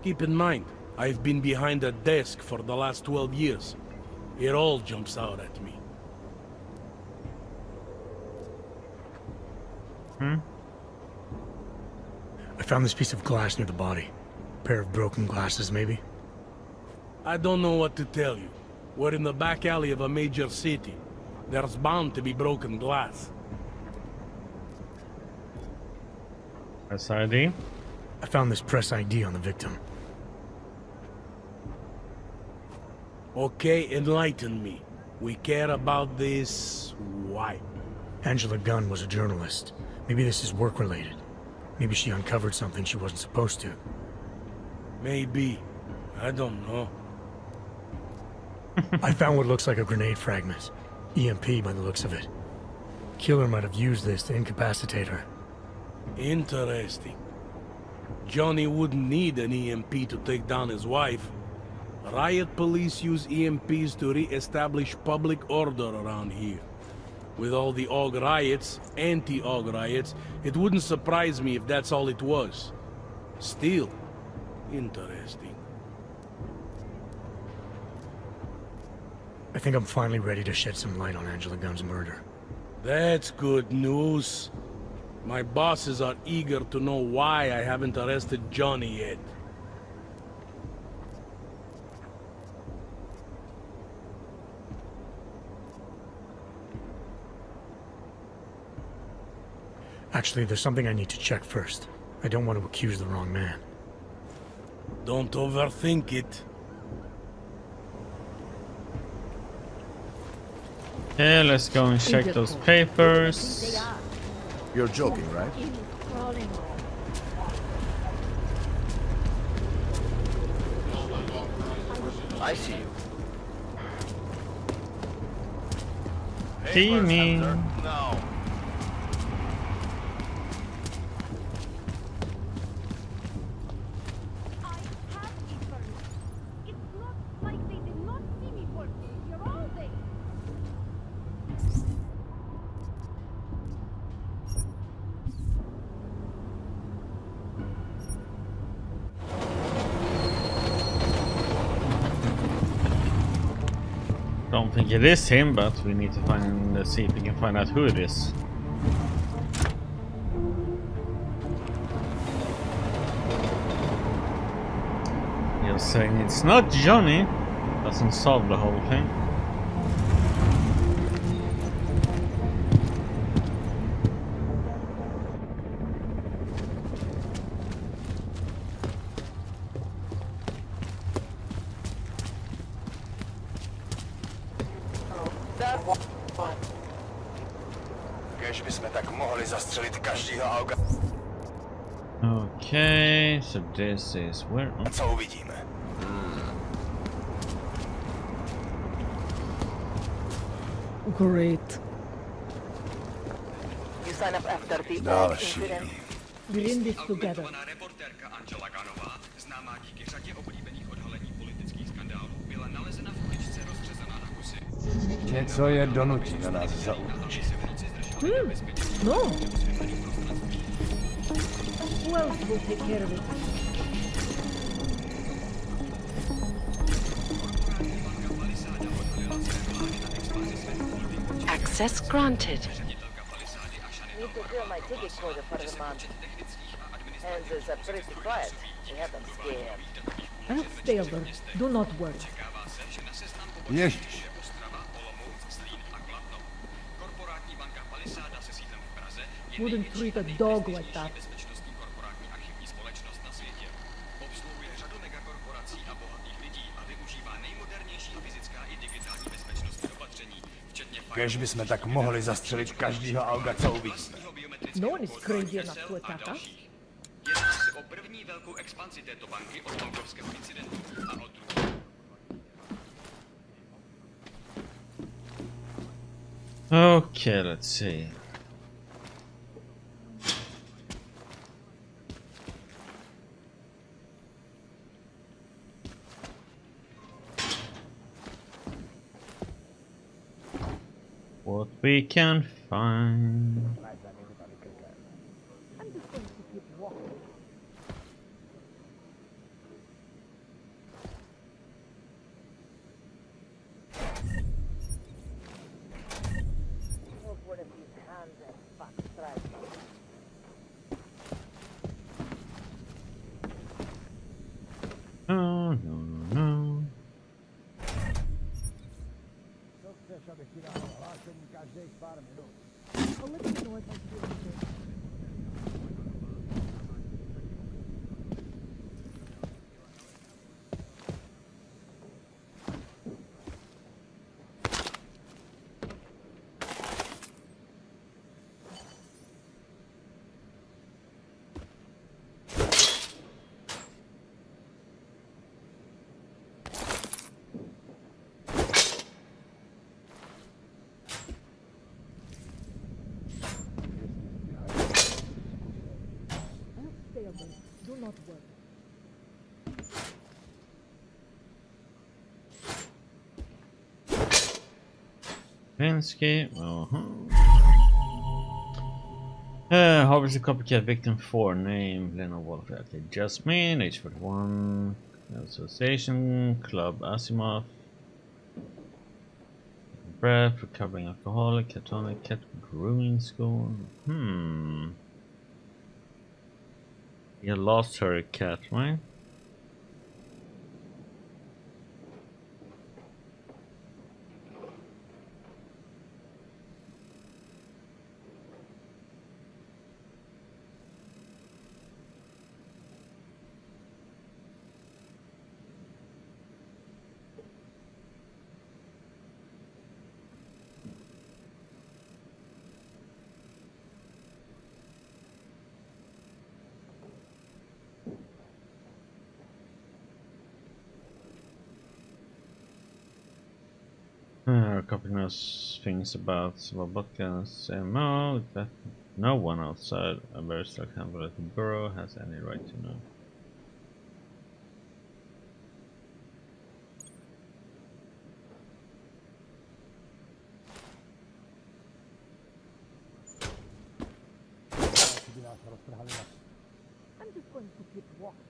Keep in mind, I've been behind a desk for the last 12 years. It all jumps out at me. I found this piece of glass near the body. A pair of broken glasses, maybe? I don't know what to tell you. We're in the back alley of a major city. There's bound to be broken glass. Press ID. I found this press ID on the victim. Okay, enlighten me. We care about this... why? Angela Gunn was a journalist. Maybe this is work-related. Maybe she uncovered something she wasn't supposed to. Maybe. I don't know. I found what looks like a grenade fragment. EMP by the looks of it. Killer might have used this to incapacitate her. Interesting. Johnny wouldn't need an EMP to take down his wife. Riot police use EMPs to re-establish public order around here. With all the AUG riots, anti-AUG riots, it wouldn't surprise me if that's all it was. Still, interesting. I think I'm finally ready to shed some light on Angela Gunn's murder. That's good news. My bosses are eager to know why I haven't arrested Johnny yet. Actually, there's something I need to check first. I don't want to accuse the wrong man. Don't overthink it. Okay, let's go and check those papers. You're joking, right? I see you. See me. No. Don't think it is him, but we need to find, see if we can find out who it is. You're saying it's not Johnny. Doesn't solve the whole thing. Kež bychom tak mohli zastřelit každýho auga. Okay, so this is where... A co uvidíme? Great. You sign up after the Další. We're in this together. Reportérka Angela Gunnová, známá díky řadě oblíbených odhalení politických skandálů, byla nalezena v uličce rozřezaná na kusy. Něco je donutí na nás zaútočit. No. Who else will take care of it? Access granted. Need to clear my ticket quota for the month. Hands is pretty quiet. We have them scared. I'll stay over. Do not worry. Ježiš. Wouldn't treat a dog like that. Kež bychom tak mohli zastřelit každýho auga, co uvidíme. No one is crazy enough to attack us. Jedná se o první velkou expanzi této banky od Longrovského incidentu a od druhé. Okay, let's see. What we can find. I'm just going to keep walking. Hope one of these hands and fuck strikes. No, no, no. I'll let you know if I do anything. Stay away. Do not worry. Landscape. Harvest a copycat victim 4. Name Lena Wolf. Okay, Jasmine. Age 41. Association. Club Asimov. breath, recovering alcoholic, catatonic, cat grooming school. You lost her cat, right? A couple of things about Slobodka's MO that no one outside a very select handful at the borough has any right to know. I'm just going to keep walking.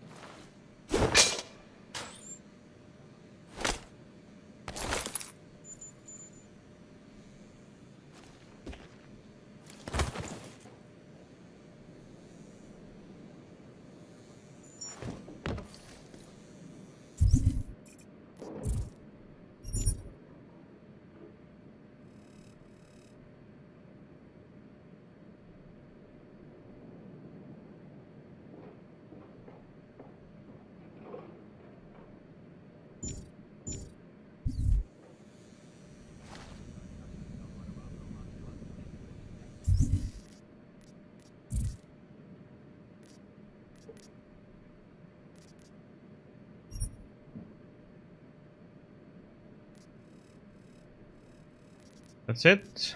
That's it.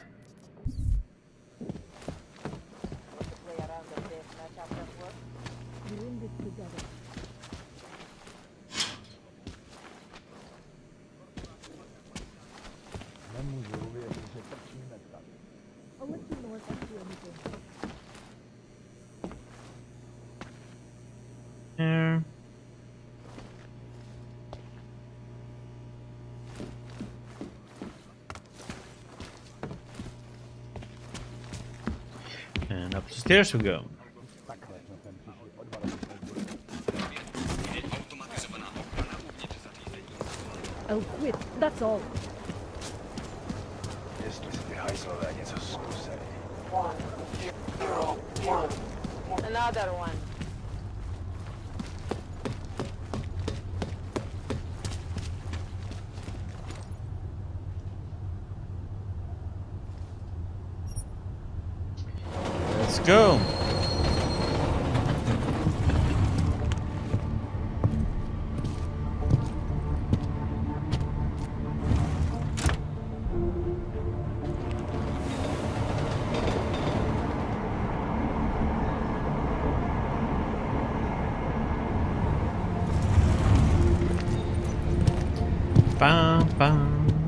We're in this together. I'll let you know if I see anything. Here. And up the stairs we go. I'll quit, that's all. Another one. Let's go. Bam, bam.